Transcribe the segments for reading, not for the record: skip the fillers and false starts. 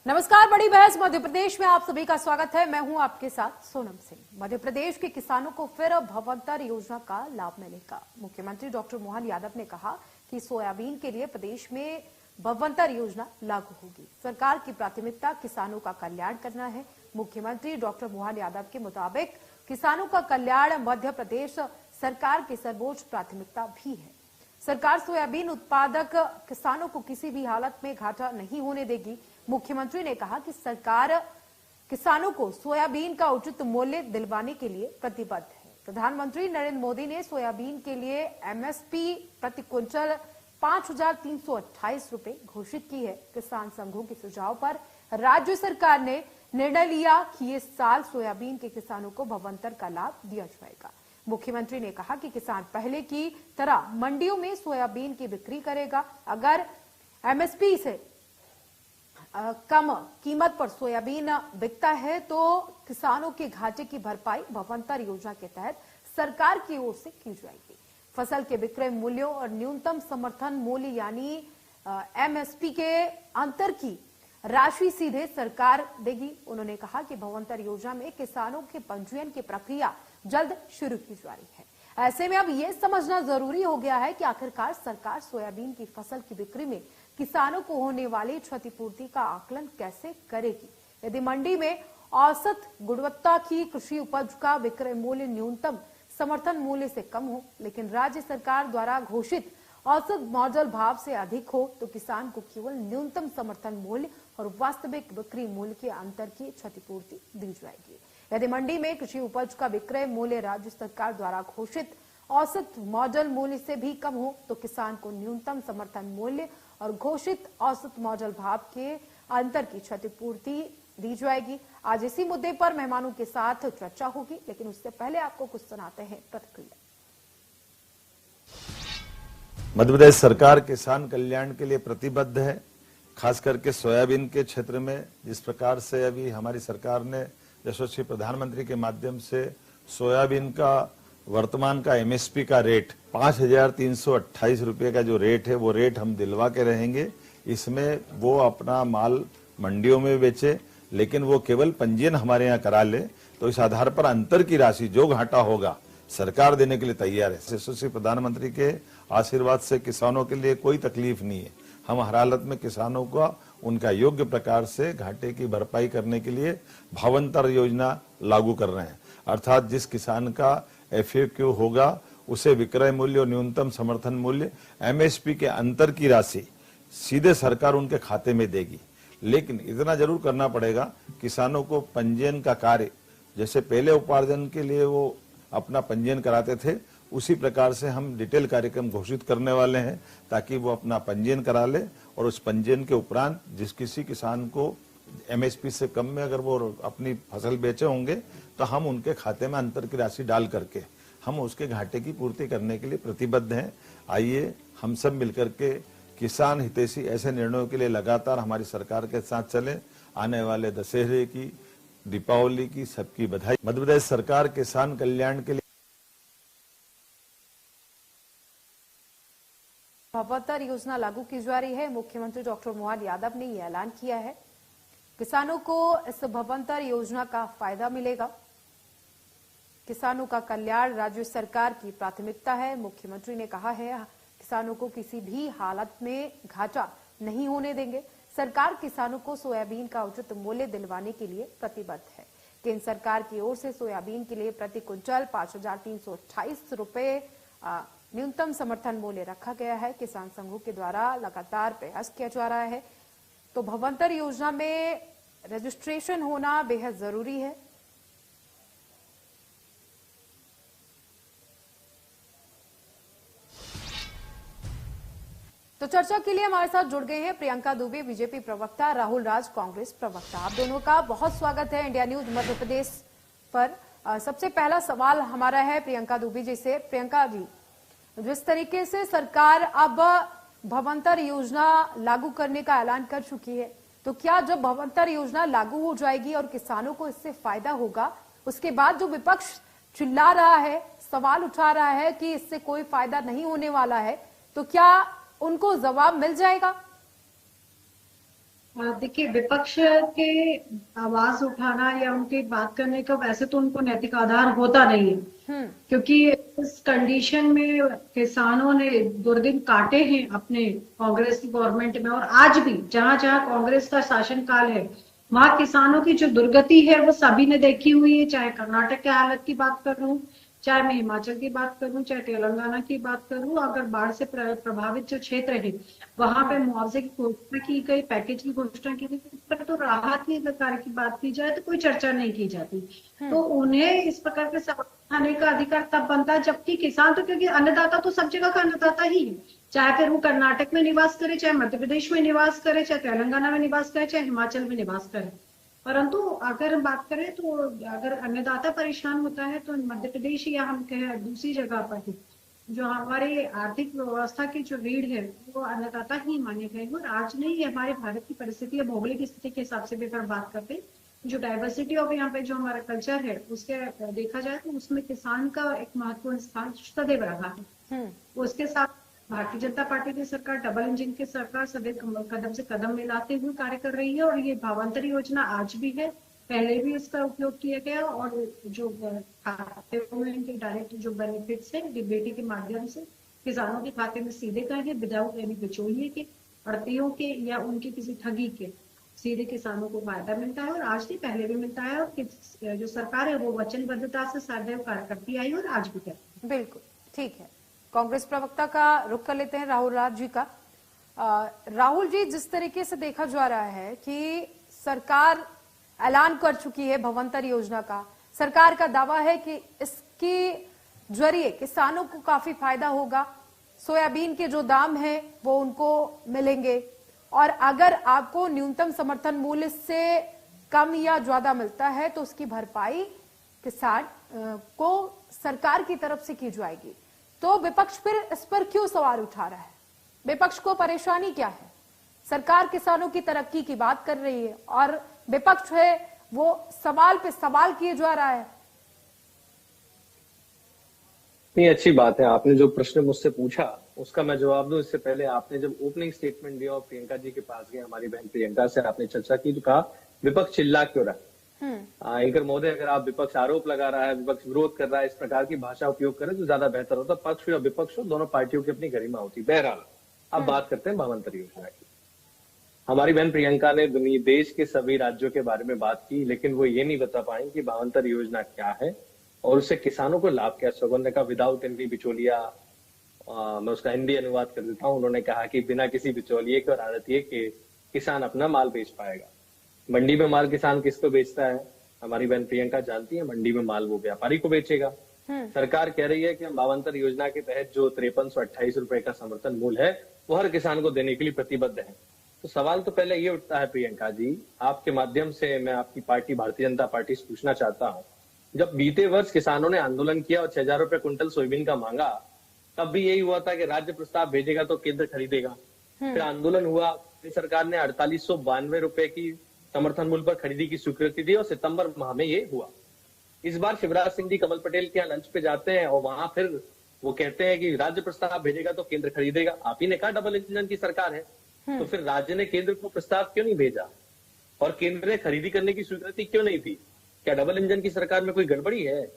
नमस्कार, बड़ी बहस मध्य प्रदेश में आप सभी का स्वागत है। मैं हूं आपके साथ सोनम सिंह। मध्य प्रदेश के किसानों को फिर भवंतर योजना का लाभ मिलेगा। मुख्यमंत्री डॉक्टर मोहन यादव ने कहा कि सोयाबीन के लिए प्रदेश में भवंतर योजना लागू होगी। सरकार की प्राथमिकता किसानों का कल्याण करना है। मुख्यमंत्री डॉक्टर मोहन यादव के मुताबिक किसानों का कल्याण मध्य प्रदेश सरकार की सर्वोच्च प्राथमिकता भी है। सरकार सोयाबीन उत्पादक किसानों को किसी भी हालत में घाटा नहीं होने देगी। मुख्यमंत्री ने कहा कि सरकार किसानों को सोयाबीन का उचित मूल्य दिलवाने के लिए प्रतिबद्ध है। प्रधानमंत्री नरेंद्र मोदी ने सोयाबीन के लिए एमएसपी प्रति क्विंटल 5,328 रुपए घोषित की है। किसान संघों के सुझाव पर राज्य सरकार ने निर्णय लिया कि इस साल सोयाबीन के किसानों को भवंतर का लाभ दिया जाएगा। मुख्यमंत्री ने कहा कि किसान पहले की तरह मंडियों में सोयाबीन की बिक्री करेगा। अगर एमएसपी से कम कीमत पर सोयाबीन बिकता है तो किसानों के घाटे की भरपाई भवंतर योजना के तहत सरकार की ओर से की जाएगी। फसल के विक्रय मूल्यों और न्यूनतम समर्थन मूल्य यानी एमएसपी के अंतर की राशि सीधे सरकार देगी। उन्होंने कहा कि भवंतर योजना में किसानों के पंजीयन की प्रक्रिया जल्द शुरू की जा रही है। ऐसे में अब यह समझना जरूरी हो गया है कि आखिरकार सरकार सोयाबीन की फसल की बिक्री में किसानों को होने वाली क्षतिपूर्ति का आकलन कैसे करेगी। यदि मंडी में औसत गुणवत्ता की कृषि उपज का विक्रय मूल्य न्यूनतम समर्थन मूल्य से कम हो लेकिन राज्य सरकार द्वारा घोषित औसत मॉडल भाव से अधिक हो तो किसान को केवल न्यूनतम समर्थन मूल्य और वास्तविक बिक्री मूल्य के अंतर की क्षतिपूर्ति दी जाएगी। यदि मंडी में कृषि उपज का विक्रय मूल्य राज्य सरकार द्वारा घोषित औसत मॉडल मूल्य से भी कम हो तो किसान को न्यूनतम समर्थन मूल्य और घोषित औसत मॉडल भाव के अंतर की क्षतिपूर्ति दी जाएगी। आज इसी मुद्दे पर मेहमानों के साथ चर्चा होगी, लेकिन उससे पहले आपको कुछ सुनाते हैं प्रतिक्रिया। मध्य प्रदेश सरकार किसान कल्याण के लिए प्रतिबद्ध है। खास करके सोयाबीन के क्षेत्र में जिस प्रकार से अभी हमारी सरकार ने यशस्वी प्रधानमंत्री के माध्यम से सोयाबीन का वर्तमान का एमएसपी का रेट 5,328 रुपये का जो रेट है वो रेट हम दिलवा के रहेंगे। इसमें वो अपना माल मंडियों में बेचे लेकिन वो केवल पंजीयन हमारे यहाँ करा ले तो इस आधार पर अंतर की राशि जो घाटा होगा सरकार देने के लिए तैयार है। यशस्वी प्रधानमंत्री के आशीर्वाद से किसानों के लिए कोई तकलीफ नहीं है। हम हर हालत में किसानों को उनका योग्य प्रकार से घाटे की भरपाई करने के लिए भवंतर योजना लागू कर रहे हैं। अर्थात जिस किसान का एफएक्यू होगा उसे विक्रय मूल्य और न्यूनतम समर्थन मूल्य एमएसपी के अंतर की राशि सीधे सरकार उनके खाते में देगी। लेकिन इतना जरूर करना पड़ेगा, किसानों को पंजीयन का कार्य जैसे पहले उपार्जन के लिए वो अपना पंजीयन कराते थे उसी प्रकार से हम डिटेल कार्यक्रम घोषित करने वाले हैं ताकि वो अपना पंजीयन करा ले और उस पंजीयन के उपरांत जिस किसी किसान को एमएसपी से कम में अगर वो अपनी फसल बेचे होंगे तो हम उनके खाते में अंतर की राशि डाल करके हम उसके घाटे की पूर्ति करने के लिए प्रतिबद्ध हैं। आइए हम सब मिलकर के किसान हितैषी ऐसे निर्णयों के लिए लगातार हमारी सरकार के साथ चले। आने वाले दशहरे की, दीपावली की सबकी बधाई। मध्य प्रदेश सरकार किसान कल्याण के लिए भवंतर योजना लागू की जा रही है। मुख्यमंत्री डॉक्टर मोहन यादव ने यह ऐलान किया है। किसानों को इस भवंतर योजना का फायदा मिलेगा। किसानों का कल्याण राज्य सरकार की प्राथमिकता है। मुख्यमंत्री ने कहा है किसानों को किसी भी हालत में घाटा नहीं होने देंगे। सरकार किसानों को सोयाबीन का उचित मूल्य दिलवाने के लिए प्रतिबद्ध है। केंद्र सरकार की ओर से सोयाबीन के लिए प्रति क्विंटल 5,328 रुपए न्यूनतम समर्थन मूल्य रखा गया है। किसान संघों के द्वारा लगातार प्रयास किया जा रहा है। तो भवंतर योजना में रजिस्ट्रेशन होना बेहद जरूरी है। तो चर्चा के लिए हमारे साथ जुड़ गए हैं प्रियंका दुबे, बीजेपी प्रवक्ता, राहुल राज, कांग्रेस प्रवक्ता। आप दोनों का बहुत स्वागत है इंडिया न्यूज मध्य प्रदेश पर। सबसे पहला सवाल हमारा है प्रियंका दुबे जी से। प्रियंका जी, जिस तरीके से सरकार अब भवंतर योजना लागू करने का ऐलान कर चुकी है, तो क्या जब भवंतर योजना लागू हो जाएगी और किसानों को इससे फायदा होगा, उसके बाद जो विपक्ष चिल्ला रहा है, सवाल उठा रहा है कि इससे कोई फायदा नहीं होने वाला है, तो क्या उनको जवाब मिल जाएगा? देखिए, विपक्ष के आवाज उठाना या उनके बात करने का वैसे तो उनको नैतिक आधार होता नहीं है, क्योंकि इस कंडीशन में किसानों ने दुर्दिन काटे हैं अपने कांग्रेस की गवर्नमेंट में, और आज भी जहां जहां कांग्रेस का शासनकाल है वहां किसानों की जो दुर्गति है वो सभी ने देखी हुई है। चाहे कर्नाटक के हालत की बात करूं, चाहे मैं हिमाचल की बात करूं, चाहे तेलंगाना की बात करूं, अगर बाढ़ से प्रभावित जो क्षेत्र है वहां पे मुआवजे की घोषणा की गई, पैकेज की घोषणा की गई, पर तो राहत की कार्य की बात की जाए तो कोई चर्चा नहीं की जाती। तो उन्हें इस प्रकार के सवाल उठाने का अधिकार तब बनता है जबकि किसान, तो क्योंकि अन्नदाता तो सब जगह का अन्नदाता ही है, चाहे फिर वो कर्नाटक में निवास करे, चाहे मध्य प्रदेश में निवास करे, चाहे तेलंगाना में निवास करे, चाहे हिमाचल में निवास करे। परंतु अगर बात करें तो अगर अन्नदाता परेशान होता है तो मध्य प्रदेश या हम कहें दूसरी जगह पर जो हमारे आर्थिक व्यवस्था की जो रीढ़ है वो अन्नदाता ही माने गए हैं। और आज नहीं, हमारे भारत की परिस्थिति या भौगोलिक स्थिति के हिसाब से भी अगर बात करते जो डाइवर्सिटी ऑफ यहाँ पे जो हमारा कल्चर है उसके देखा जाए तो उसमें किसान का एक महत्वपूर्ण स्थान सदैव रहा है। उसके साथ भारतीय जनता पार्टी की सरकार, डबल इंजन की सरकार सदैव कदम से कदम मिलाते हुए कार्य कर रही है, और ये भावांतर योजना आज भी है, पहले भी इसका उपयोग किया गया, और जो खाते हुए इनके डायरेक्ट जो बेनिफिट्स है डीबीटी के माध्यम से किसानों के खाते में सीधे गए हैं, विदाउट एनी बिचौलिए के, अड़तियों के या उनकी किसी ठगी के, सीधे किसानों को फायदा मिलता है, और आज भी पहले भी मिलता है, और जो सरकार है वो वचनबद्धता से सदैव कार्य करती आई और आज भी करती है। बिल्कुल ठीक है। कांग्रेस प्रवक्ता का रुख कर लेते हैं राहुल राज जी का। राहुल जी, जिस तरीके से देखा जा रहा है कि सरकार ऐलान कर चुकी है भवंतर योजना का, सरकार का दावा है कि इसके जरिए किसानों को काफी फायदा होगा, सोयाबीन के जो दाम है वो उनको मिलेंगे, और अगर आपको न्यूनतम समर्थन मूल्य से कम या ज्यादा मिलता है तो उसकी भरपाई किसान को सरकार की तरफ से की जाएगी। तो विपक्ष फिर इस पर क्यों सवाल उठा रहा है? विपक्ष को परेशानी क्या है? सरकार किसानों की तरक्की की बात कर रही है और विपक्ष है वो सवाल पे सवाल किए जा रहा है। नहीं, अच्छी बात है। आपने जो प्रश्न मुझसे पूछा उसका मैं जवाब दूं इससे पहले आपने जब ओपनिंग स्टेटमेंट दिया और प्रियंका जी के पास गए, हमारी बहन प्रियंका से आपने चर्चा की तो कहा विपक्ष चिल्ला क्यों रहा? एंकर महोदय, अगर आप विपक्ष आरोप लगा रहा है, विपक्ष विरोध कर रहा है, इस प्रकार की भाषा उपयोग करें तो ज्यादा बेहतर होता। पक्ष हो विपक्ष हो, दोनों पार्टियों की अपनी गरिमा होती। बहरहाल अब बात करते हैं भावांतर योजना की। हमारी बहन प्रियंका ने देश के सभी राज्यों के बारे में बात की, लेकिन वो ये नहीं बता पाई कि भावांतर योजना क्या है और उससे किसानों को लाभ क्या। सौगंध का विदाउट एनी बिचौलिया, मैं उसका हिंदी अनुवाद कर देता हूं। उन्होंने कहा कि बिना किसी बिचौलिए के और आड़तिए के किसान अपना माल बेच पाएगा। मंडी में माल किसान किसको बेचता है? हमारी बहन प्रियंका जानती है, मंडी में माल वो व्यापारी को बेचेगा। सरकार कह रही है कि हम भावांतर योजना के तहत जो 5328 रुपए का समर्थन मूल्य है वो हर किसान को देने के लिए प्रतिबद्ध है। तो सवाल तो पहले ये उठता है प्रियंका जी, आपके माध्यम से मैं आपकी पार्टी भारतीय जनता पार्टी से पूछना चाहता हूँ, जब बीते वर्ष किसानों ने आंदोलन किया और 6000 रुपए क्विंटल सोयाबीन का मांगा, तब भी यही हुआ था कि राज्य प्रस्ताव भेजेगा तो केंद्र खरीदेगा। फिर आंदोलन हुआ, सरकार ने 4892 रुपए की समर्थन मूल्य पर खरीदी की स्वीकृति दी और सितंबर माह में ये हुआ। इस बार शिवराज सिंह जी कमल पटेल के यहाँ लंच पे जाते हैं और वहां फिर वो कहते हैं कि राज्य प्रस्ताव भेजेगा तो केंद्र खरीदेगा। आप ही ने कहा डबल इंजन की सरकार है, तो फिर राज्य ने केंद्र को प्रस्ताव क्यों नहीं भेजा और केंद्र ने खरीदी करने की स्वीकृति क्यों नहीं दी? क्या डबल इंजन की सरकार में कोई गड़बड़ी है?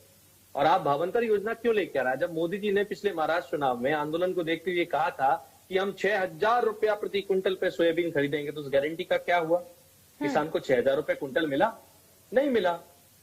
और आप भावांतर योजना क्यों लेके आ रहा है? जब मोदी जी ने पिछले महाराष्ट्र चुनाव में आंदोलन को देखते हुए कहा था कि हम 6000 रुपया प्रति क्विंटल पे सोयाबीन खरीदेंगे, तो उस गारंटी का क्या हुआ? किसान को 6000 रुपए क्विंटल मिला? नहीं मिला।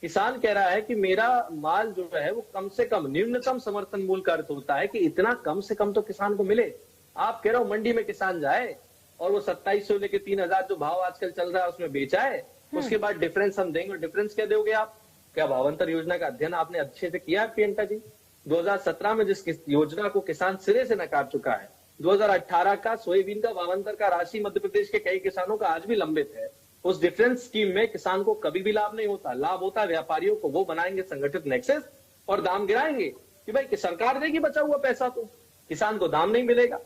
किसान कह रहा है कि मेरा माल जो है वो कम से कम न्यूनतम समर्थन मूल्य का अर्थ होता है कि इतना कम से कम तो किसान को मिले। आप कह रहे हो मंडी में किसान जाए और वो 2700 लेके 3000 जो भाव आजकल चल रहा है उसमें बेचाए, उसके बाद डिफरेंस हम देंगे। डिफरेंस क्या दोगे आप? क्या भावांतर योजना का अध्ययन आपने अच्छे से किया प्रियंका जी? 2017 में जिस योजना को किसान सिरे से नकार चुका है, 2018 का सोयाबीन का भावांतर का राशि मध्य प्रदेश के कई किसानों का आज भी लंबित है। उस डिफरेंस स्कीम में किसान को कभी भी लाभ नहीं होता। लाभ होता है व्यापारियों को, वो बनाएंगे संगठित नेक्सस और दाम गिराएंगे कि भाई कि सरकार देगी बचा हुआ पैसा, तो किसान को दाम नहीं मिलेगा,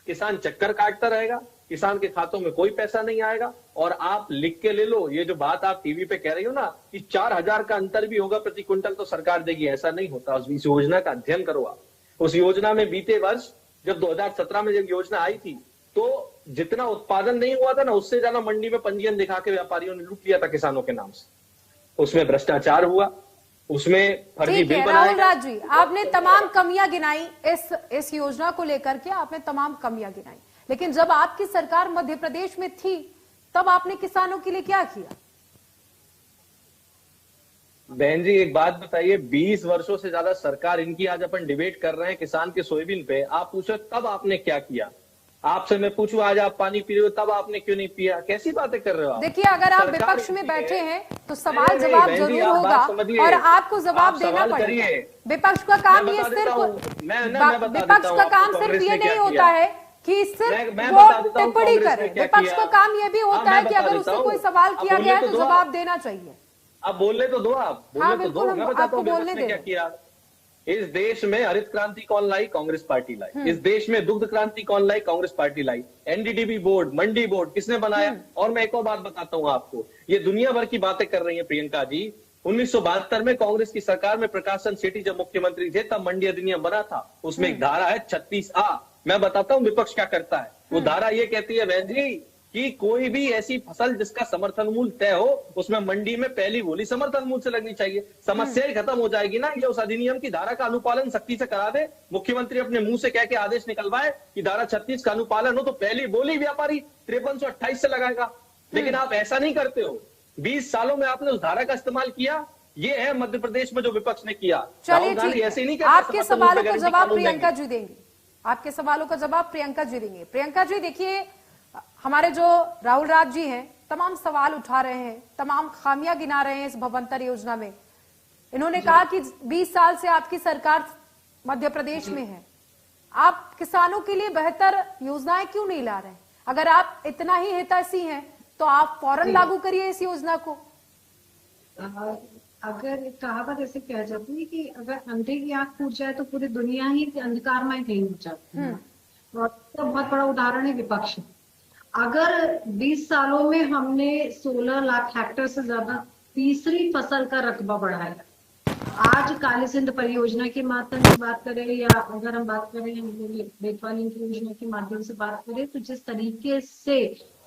किसान चक्कर काटता रहेगा, किसान के खातों में कोई पैसा नहीं आएगा। और आप लिख के ले लो, ये जो बात आप टीवी पे कह रही हो ना कि 4000 का अंतर भी होगा प्रति क्विंटल तो सरकार देगी, ऐसा नहीं होता। उस योजना का अध्ययन करो आप। उस योजना में बीते वर्ष जब 2017 में जब योजना आई थी तो जितना उत्पादन नहीं हुआ था ना, उससे ज्यादा मंडी में पंजीयन दिखा के व्यापारियों ने लूट लिया था किसानों के नाम से। उसमें भ्रष्टाचार हुआ, उसमें फर्जी बिल बनाए। राहुल राज जी, आपने तमाम कमियां गिनाई इस योजना को लेकर के, आपने तमाम कमियां गिनाई, लेकिन जब आपकी सरकार मध्य प्रदेश में थी तब आपने किसानों के लिए क्या किया? बहन जी एक बात बताइए, 20 वर्षों से ज्यादा सरकार इनकी, आज अपन डिबेट कर रहे हैं किसान के सोयाबीन पे, आप पूछो तब आपने क्या किया? आपसे मैं पूछूं आज आप पानी पी रहे हो, तब आपने क्यों नहीं पिया? कैसी बातें कर रहे हो आप? देखिए, अगर आप विपक्ष में बैठे हैं तो सवाल जवाब जरूर होगा और आपको जवाब देना पड़ेगा। विपक्ष का काम ये सिर्फ ये नहीं होता है कि सिर्फ वो टिप्पणी करे। विपक्ष का काम ये भी होता है कि अगर उससे कोई सवाल किया गया है तो जवाब देना चाहिए। अब बोलने तो दो, आप बोलने तो दो, मैं बताता हूँ विपक्ष ने क्या किया। इस देश में हरित क्रांति कौन लाई? कांग्रेस पार्टी लाई। इस देश में दुग्ध क्रांति कौन लाई? कांग्रेस पार्टी लाई। एनडीडीबी बोर्ड, मंडी बोर्ड किसने बनाया? और मैं एक और बात बताता हूं आपको, ये दुनिया भर की बातें कर रही है प्रियंका जी। 1972 में कांग्रेस की सरकार में प्रकाशन सेठी जब मुख्यमंत्री थे तब मंडी अधिनियम बना था। उसमें एक धारा है 36A। मैं बताता हूं विपक्ष क्या करता है। वो धारा ये कहती है बहन जी कि कोई भी ऐसी फसल जिसका समर्थन मूल्य तय हो, उसमें मंडी में पहली बोली समर्थन मूल्य से लगनी चाहिए। समस्या ही खत्म हो जाएगी ना। ये उस अधिनियम की धारा का अनुपालन सख्ती से करा दे, मुख्यमंत्री अपने मुंह से कह के आदेश निकलवाए कि धारा 36 का अनुपालन हो, तो पहली बोली व्यापारी 5328 से लगाएगा। लेकिन आप ऐसा नहीं करते हो। 20 सालों में आपने उस धारा का इस्तेमाल किया। ये है मध्य प्रदेश में जो विपक्ष ने किया। चलिए, ऐसे नहीं आपके सवालों का जवाब प्रियंका जी देंगी। आपके सवालों का जवाब प्रियंका जी देंगे। प्रियंका जी देखिए, हमारे जो राहुल राज जी हैं तमाम सवाल उठा रहे हैं, तमाम खामियां गिना रहे हैं इस भवंतर योजना में। इन्होंने कहा कि 20 साल से आपकी सरकार मध्य प्रदेश में है, आप किसानों के लिए बेहतर योजनाएं क्यों नहीं ला रहे? अगर आप इतना ही हितैषी हैं तो आप फौरन लागू करिए इस योजना को। अगर एक कहावत ऐसे कह जाती है कि अगर अंधे की आंख फूट जाए तो पूरी दुनिया ही अंधकारमय कहीं हो जाती है। और तो बहुत बड़ा उदाहरण है विपक्ष। अगर 20 सालों में हमने 16 लाख हेक्टेयर से ज्यादा तीसरी फसल का रकबा बढ़ाया, आज काली सिंध परियोजना के माध्यम से बात करें या अगर हम बात करें बेतवा लिंक योजना के माध्यम से बात करें, तो जिस तरीके से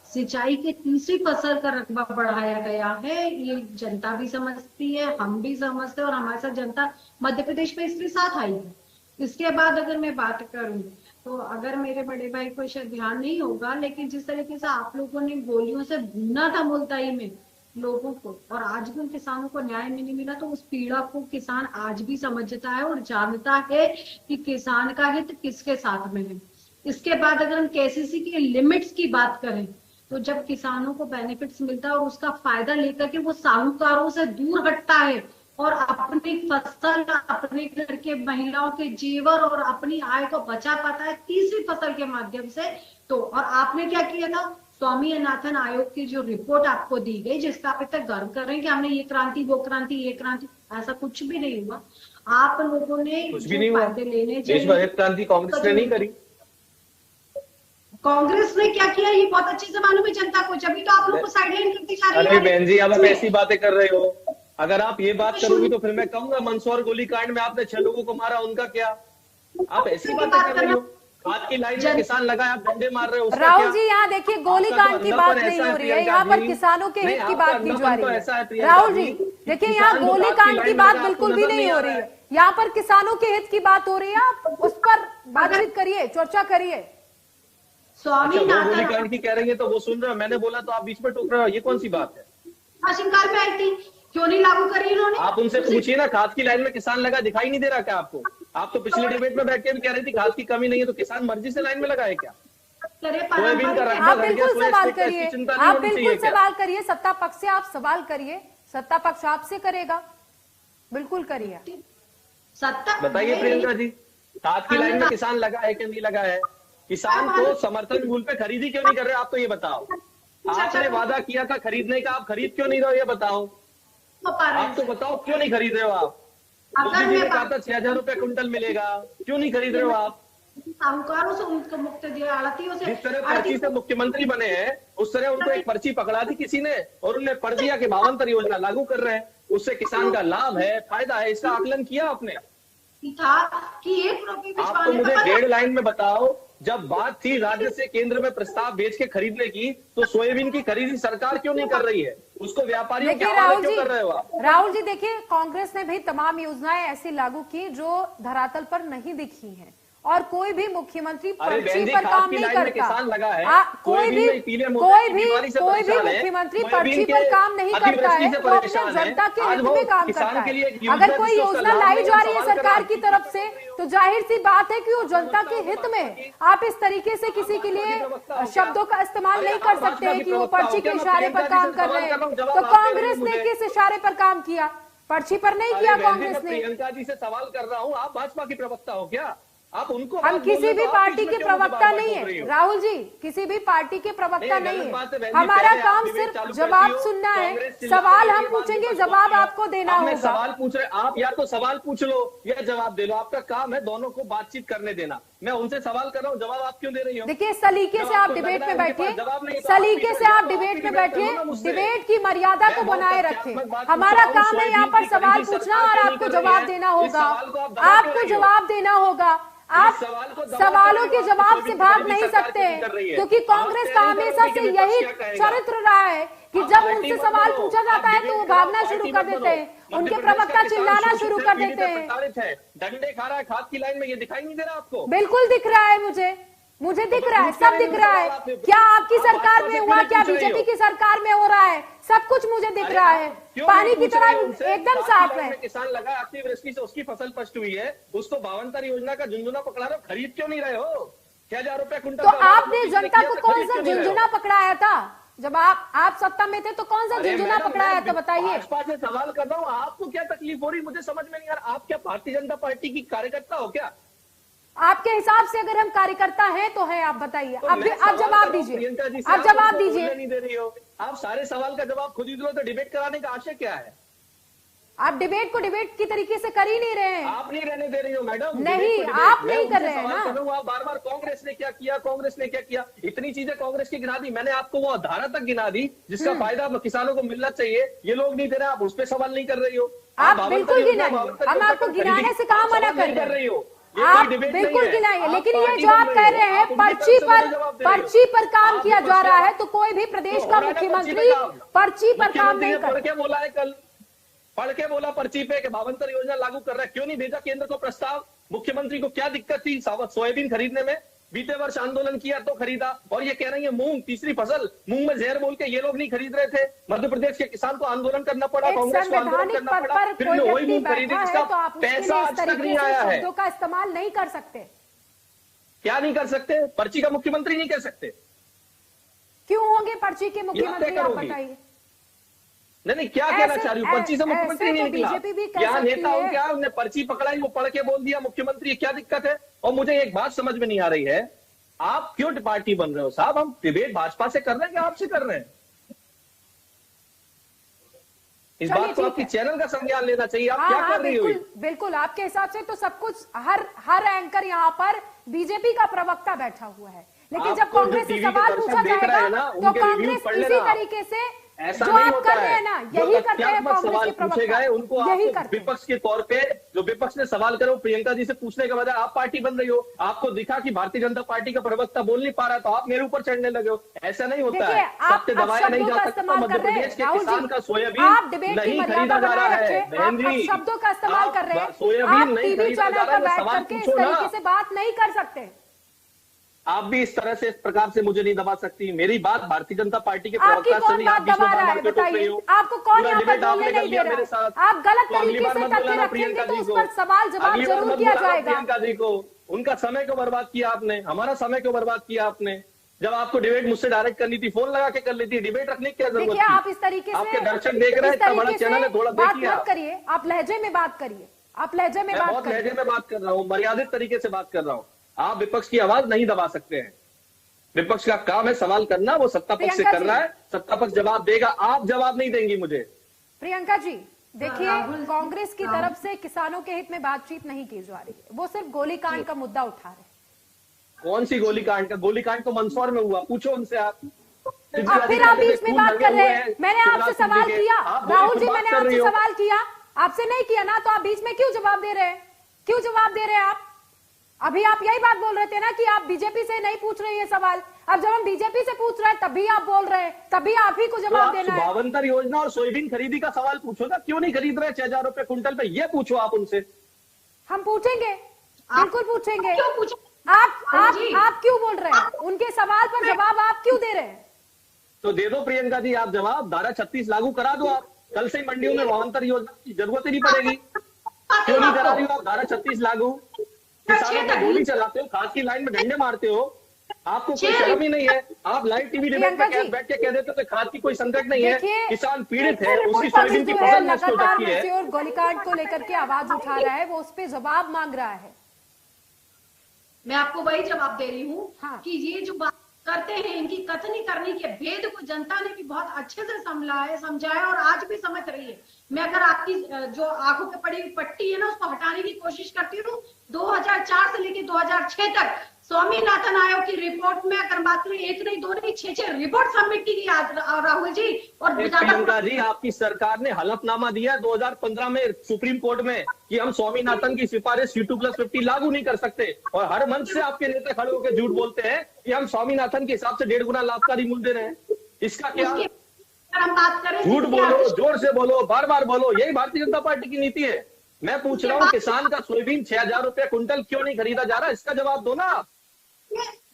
सिंचाई के तीसरी फसल का रकबा बढ़ाया गया है, ये जनता भी समझती है, हम भी समझते हैं और हमारे साथ जनता मध्य प्रदेश में इसलिए साथ आई है। इसके बाद अगर मैं बात करूं तो अगर मेरे बड़े भाई को शायद ध्यान नहीं होगा, लेकिन जिस तरीके से आप लोगों ने गोलियों से भूना था मुल्ताई में लोगों को और आज भी उन किसानों को न्याय नहीं मिला, तो उस पीड़ा को किसान आज भी समझता है और जानता है कि किसान का हित किसके साथ में है। इसके बाद अगर हम केसीसी की लिमिट्स की बात करें तो जब किसानों को बेनिफिट्स मिलता है और उसका फायदा लेकर के वो साहूकारों से दूर हटता है और अपनी फसल, अपने घर के महिलाओं के जेवर और अपनी आय को बचा पाता है तीसरी फसल के माध्यम से, तो और आपने क्या किया था? स्वामीनाथन आयोग की जो रिपोर्ट आपको दी गई, जिसका आप तक गर्व कर रहे हैं कि हमने ये क्रांति वो क्रांति ये क्रांति, ऐसा कुछ भी नहीं हुआ। आप लोगों ने कुछ भी नहीं हुआ। देश में हरित क्रांति कांग्रेस ने नहीं करी। कांग्रेस ने क्या किया ये बहुत अच्छे से मालूम है जनता को, जब भी तो आप लोग को साइडलाइन करती जा रही है। अरे बहन जी, अब आप ऐसी बातें कर रहे हो। अगर आप ये बात करोगी तो फिर मैं कहूंगा मंदसौर गोलीकांड में आपने 6 लोगों को मारा, उनका क्या? आप ऐसी बातें कर रही हो। आज की लाइन में किसान लगा, आप डंडे मार रहे हो। राहुल जी, यहाँ देखिए गोलीकांड की बात नहीं हो रही है, यहाँ पर किसानों के हित की बात की जा रही है। राहुल जी देखिए, यहाँ गोलीकांड की बात बिल्कुल भी नहीं हो रही है, यहाँ पर किसानों के हित की बात हो रही है। आप उस पर बातचीत करिए, चर्चा करिए। गोलीकांड की कह रही है तो वो सुन रहे हो, मैंने बोला तो आप बीच में टोक रहे हो, ये कौन सी बात है? काल में आई थी, क्यों नहीं लागू करी इन्होंने? आप उनसे पूछिए ना, खाद की लाइन में किसान लगा, दिखाई नहीं दे रहा क्या आपको? आप तो पिछले डिबेट में बैठ के भी कह रही थी खाद की कमी नहीं है, तो किसान मर्जी से लाइन में लगाए क्या? आप बिल्कुल सवाल करिए, आप बिल्कुल सवाल करिए, सत्ता पक्ष से आप सवाल करिए, सत्ता पक्ष आपसे करेगा, बिल्कुल करिए। सत्ता बताइए प्रियंका जी, खाद की लाइन में किसान लगा है कि नहीं लगा है? किसान को समर्थन मूल्य पे खरीदी क्यों नहीं कर रहे? आप तो ये बताओ। आपने वादा किया था खरीदने का, आप खरीद क्यों नहीं रहे हो? ये बताओ। आप तो बताओ क्यों नहीं खरीद रहे हो आप? मोदी जी ने कहा था 6,000 रुपए क्विंटल मिलेगा, क्यों नहीं खरीद रहे हो आप? साहूकारों से उनको मुक्त आड़तियों से, जिस तरह पर्ची से मुख्यमंत्री बने हैं उस तरह उनको एक पर्ची पकड़ा दी किसी ने और उन्हें पढ़ दिया कि 52 योजना लागू कर रहे हैं, उससे किसान का लाभ है, फायदा है, इसका आकलन किया आपने? था कि 1 रुपये आप तो मुझे 1.5 लाइन में बताओ, जब बात थी राज्य से केंद्र में प्रस्ताव भेज के खरीदने की, तो सोयाबीन की खरीदी सरकार क्यों नहीं कर रही है? उसको व्यापारियों के हवाले क्यों कर रहे हो आप? राहुल जी देखिए, कांग्रेस ने भी तमाम योजनाएं ऐसी लागू की जो धरातल पर नहीं दिखी हैं, और कोई भी मुख्यमंत्री पर्ची पर काम नहीं करता। किसान लगा है, कोई भी मुख्यमंत्री पर्ची पर काम नहीं करता है, तो अपने जनता के हित में काम करता है। अगर कोई योजना लाई जा रही है सरकार की तरफ से, तो जाहिर सी बात है कि वो जनता के हित में। आप इस तरीके से किसी के लिए शब्दों का इस्तेमाल नहीं कर सकते हैं कि वो पर्ची के इशारे पर काम कर रहे हैं। तो कांग्रेस ने किस इशारे पर काम किया? पर्ची पर नहीं किया कांग्रेस ने। प्रियंका जी से सवाल कर रहा हूँ, आप भाजपा की प्रवक्ता हो क्या? आप उनको हम किसी भी पार्टी के प्रवक्ता नहीं है राहुल जी, किसी भी पार्टी के प्रवक्ता नहीं है। हमारा काम सिर्फ जवाब सुनना है। सवाल हम पूछेंगे, जवाब आपको देना होगा। सवाल पूछ रहे, आप या तो सवाल पूछ लो या जवाब दे लो, आपका काम है दोनों को बातचीत करने देना। मैं उनसे सवाल कर रहा हूँ, जवाब आप क्यों दे रही हो? देखिए, सलीके से आप डिबेट में बैठिए, सलीके से आप डिबेट में बैठिए, डिबेट की मर्यादा को बनाए रखें। हमारा काम है यहाँ पर सवाल पूछना और आपको जवाब देना होगा। आपको जवाब देना होगा। आप सवालों के जवाब से भाग नहीं सकते, क्योंकि कांग्रेस का हमेशा से यही चरित्र रहा है कि जब उनसे सवाल पूछा जाता है तो वो भागना शुरू कर देते हैं, उनके प्रवक्ता चिल्लाना शुरू कर देते हैं। डंडे खा रहा है खाद की लाइन में, ये दिखाई नहीं दे रहा आपको? बिल्कुल दिख रहा है, मुझे दिख रहा है, सब दिख रहा है। क्या आपकी सरकार में हुआ, क्या बीजेपी की सरकार में हो रहा है, सब कुछ मुझे दिख रहा है। पानी की तरह एकदम साफ है। किसान लगा अतिवृष्टि से उसकी फसल नष्ट हुई है, उसको 52 योजना का झुंझुना पकड़ा रहे हो, खरीद क्यों नहीं रहे हो? 6,000 रुपए क्विंटल। तो आपने जनता को कौन सा झुंझुना पकड़ाया था? जब आप सत्ता में थे तो कौन सा झुंझुना पकड़ाया था, बताइए। भाजपा से सवाल कर रहा हूँ, आपको क्या तकलीफ हो रही मुझे समझ में नहीं आ रहा। आप क्या भारतीय जनता पार्टी की कार्यकर्ता हो क्या? आपके हिसाब से अगर हम कार्यकर्ता हैं तो है, आप बताइए। अब जवाब दीजिए, अब जवाब दीजिए। नहीं दे रही हो आप, सारे सवाल का जवाब खुद ही दो, तो डिबेट कराने का आशय क्या है? आप डिबेट को डिबेट की तरीके से कर ही नहीं रहे हैं। आप नहीं रहने दे रही हो मैडम। नहीं, आप नहीं कर रहे हैं ना। आप बार बार कांग्रेस ने क्या किया, कांग्रेस ने क्या किया, इतनी चीजें कांग्रेस की गिना दी। मैंने आपको वो धारा तक गिना दी जिसका फायदा किसानों को मिलना चाहिए, ये लोग नहीं दे रहे, आप उस पर सवाल नहीं कर रही हो। आप बिल्कुल गिनाइए, हम आपको गिनाने से कहाँ मना कर रही हो। आप बिल्कुल गिनाइए, लेकिन ये जो आप कह रहे हैं पर्ची पर काम किया जा रहा है, तो कोई भी प्रदेश का मुख्यमंत्री पर्ची पर काम नहीं कर। क्या बोला है कल? पढ़ के बोला पर्ची पे कि 52 योजना लागू कर रहा है। क्यों नहीं भेजा केंद्र को प्रस्ताव? मुख्यमंत्री को क्या दिक्कत थी सोयाबीन खरीदने में? बीते वर्ष आंदोलन किया तो खरीदा, और ये कह रही है मूंग, तीसरी फसल, मूंग में जहर बोल के ये लोग नहीं खरीद रहे थे। मध्य प्रदेश के किसान को आंदोलन करना पड़ा, कांग्रेस को आंदोलन करना पड़ा, फिर वही मूंग खरीदी जिसका पैसा आज तक नहीं आया है। शब्दों का इस्तेमाल नहीं कर सकते। क्या नहीं कर सकते? पर्ची का मुख्यमंत्री नहीं कह सकते। क्यों होंगे पर्ची के मुख्यमंत्री, आप बताइए। नहीं, क्या कहना चाह रही हूँ? पर्ची से मुख्यमंत्री नहीं निकला। क्या नेता हो क्या? उन्होंने पर्ची पकड़ाई, वो पढ़ के बोल दिया मुख्यमंत्री। क्या दिक्कत है? और मुझे एक बात समझ में नहीं आ रही है, आप क्यों पार्टी बन रहे हो साहब? हम डिबेट भाजपा से कर रहे हैं कि आपसे कर रहे हैं? इस बात को आपकी चैनल का संज्ञान लेना चाहिए। आप क्या कर रही हो? बिल्कुल, आपके हिसाब से तो सब कुछ, हर एंकर यहाँ पर बीजेपी का प्रवक्ता बैठा हुआ है, लेकिन जब कांग्रेस से सवाल पूछा जाएगा तो कांग्रेस इसी तरीके से ऐसा जो नहीं आप होता कर रहे हैं ना, यही करते हैं कांग्रेस सवाल के पूछे गए उनको यही आप विपक्ष के तौर पे, जो विपक्ष ने सवाल करो प्रियंका जी से पूछने के बाद आप पार्टी बन रही हो। आपको दिखा कि भारतीय जनता पार्टी का प्रवक्ता बोल नहीं पा रहा, तो आप मेरे ऊपर चढ़ने लगे हो। ऐसा नहीं होता है, सत्य दबाया नहीं जा सकता। मध्य प्रदेश के किसान का सोयाबीन नहीं खरीदा जा रहा है बहन जी, शब्दों का इस्तेमाल कर रहे हैं, सोयाबीन नहीं खरीदा जा रहा है। सवाल पूछो ना, से बात नहीं कर सकते। आप भी इस तरह से, इस प्रकार से मुझे नहीं दबा सकती। मेरी बात भारतीय जनता पार्टी के प्रवक्ता से नहीं, आप बीच में बार-बार कट रही हो। आपको कौन यहाँ पर बोलने नहीं दे रहा? आप गलत तरीके से तथ्य रखेंगे तो उस पर सवाल जवाब जरूर किया जाएगा। प्रियंका जी को, उनका समय को बर्बाद किया आपने, हमारा समय को बर्बाद किया आपने। जब आपको डिबेट मुझसे डायरेक्ट करनी थी, फोन लगा के कर लेती, डिबेट रखने की क्या जरूरत थी? आप इस तरीके से, आपके दर्शक देख रहे हैं, इतना बड़ा चैनल है, थोड़ा देखिए। बात करिए, आप लहजे में बात करिए, आप लहजे में बात करिए। बहुत लहजे में बात कर रहा हूँ, मर्यादित तरीके से बात कर रहा हूँ। आप विपक्ष की आवाज नहीं दबा सकते हैं। विपक्ष का काम है सवाल करना, वो सत्ता पक्ष से कर रहा है, सत्ता पक्ष जवाब देगा, आप जवाब नहीं देंगी मुझे। प्रियंका जी देखिए, कांग्रेस की तरफ से किसानों के हित में बातचीत नहीं की जा रही है, वो सिर्फ गोलीकांड का मुद्दा उठा रहे हैं। कौन सी गोलीकांड का? गोलीकांड तो मंदसौर में हुआ, पूछो उनसे आप। फिर आप बीच में बात कर रहे हैं। मैंने आपसे सवाल किया राहुल जी, मैंने आपसे सवाल किया, आपसे नहीं किया ना, तो आप बीच में क्यों जवाब दे रहे हैं? क्यों जवाब दे रहे हैं आप? अभी आप यही बात बोल रहे थे ना कि आप बीजेपी से नहीं पूछ रहे हैं ये सवाल। अब जब हम बीजेपी से पूछ रहे हैं तभी आप बोल रहे हैं, तभी आप ही को जवाब देना है। भावंतर योजना और सोयाबीन खरीदी का सवाल पूछो ना, क्यों नहीं खरीद रहे 6,000 रुपए कुंटल पे, ये पूछो आप उनसे। हम पूछेंगे, बिल्कुल पूछेंगे। क्यों पूछे? आप क्यों बोल रहे हैं? उनके सवाल पर जवाब आप क्यों दे रहे हैं? तो दे दो प्रियंका जी आप जवाब, धारा 36 लागू करा दो आप, कल से मंडियों में भावांतर योजना की जरूरत ही नहीं पड़ेगी। क्यों नहीं करा रही हो आप धारा 36 लागू? किसानों पे गोली चलाते हो, खास की लाइन में डंडे मारते हो, आपको कोई शर्म ही नहीं है। आप लाइव टीवी डिबेट में बैठ के कह देते हो खाद की कोई संकट नहीं है, किसान पीड़ित है, उसकी सोयाबीन की फसल नष्ट हो सकती है। और गोलीकांड को लेकर के आवाज उठा रहा है, वो उस पर जवाब मांग रहा है। मैं आपको वही जवाब दे रही हूँ कि ये जो बात करते हैं, इनकी कथनी करने के भेद को जनता ने भी बहुत अच्छे से समझाया और आज भी समझ रही है। मैं अगर आपकी जो आंखों पे पड़ी हुई पट्टी है ना, उसको हटाने की कोशिश करती हूँ। 2004 से लेकर 2006 तक स्वामीनाथन आयोग की रिपोर्ट में अगर बात करें, एक नहीं दो नहीं 6 रिपोर्ट सबमिट की गई राहुल जी। और प्रियंका जी आपकी सरकार ने हलफनामा दिया 2015 में सुप्रीम कोर्ट में कि हम स्वामीनाथन की सिफारिश C2+50 लागू नहीं कर सकते, और हर मंच से आपके नेता खड़े होकर झूठ बोलते हैं कि हम स्वामीनाथन के हिसाब से 1.5 गुना लाभकारी मूल्य दे रहे हैं। इसका क्या? हम बात करें, झूठ बोलो, जोर से बोलो, बार बार बोलो, यही भारतीय जनता पार्टी की नीति है। मैं पूछ रहा हूँ किसान का सोयाबीन 6,000 रुपए कुंटल क्यों नहीं खरीदा जा रहा, इसका जवाब दो ना आप।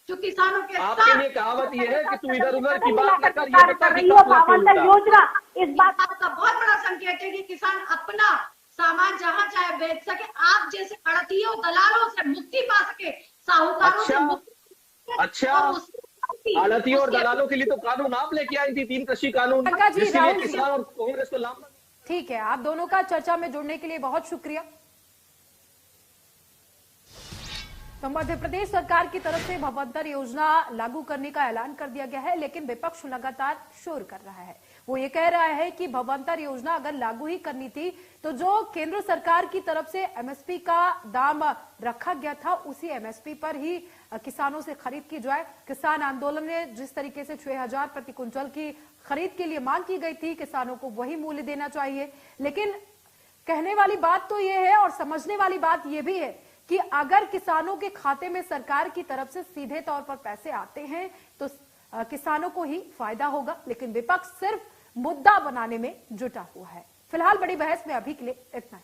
जो किसानों के आपके लिए कहावत ये है कि तू इधर उधर की बात न कर, ये बता कि योजना इस बात का बहुत बड़ा संकेत है कि किसान अपना सामान जहां चाहे बेच सके, आप जैसे अड़तियों दलालों से मुक्ति पा सके, साहूकारों से मुक्ति। अच्छा, आड़तियों और दलालों के लिए तो कानून आप लेके आई थी, 3 कृषि कानून, जिसके लिए किसान और कांग्रेस को लाभ। ठीक है, आप दोनों का चर्चा में जुड़ने के लिए बहुत शुक्रिया। तो मध्य प्रदेश सरकार की तरफ से भावांतर योजना लागू करने का ऐलान कर दिया गया है, लेकिन विपक्ष लगातार शोर कर रहा है। वो ये कह रहा है कि भावांतर योजना अगर लागू ही करनी थी तो जो केंद्र सरकार की तरफ से एमएसपी का दाम रखा गया था, उसी एमएसपी पर ही किसानों से खरीद की जाए। किसान आंदोलन में जिस तरीके से 6,000 प्रति क्विंटल की खरीद के लिए मांग की गई थी, किसानों को वही मूल्य देना चाहिए। लेकिन कहने वाली बात तो ये है और समझने वाली बात ये भी है कि अगर किसानों के खाते में सरकार की तरफ से सीधे तौर पर पैसे आते हैं तो किसानों को ही फायदा होगा, लेकिन विपक्ष सिर्फ मुद्दा बनाने में जुटा हुआ है। फिलहाल बड़ी बहस में अभी के लिए इतना ही।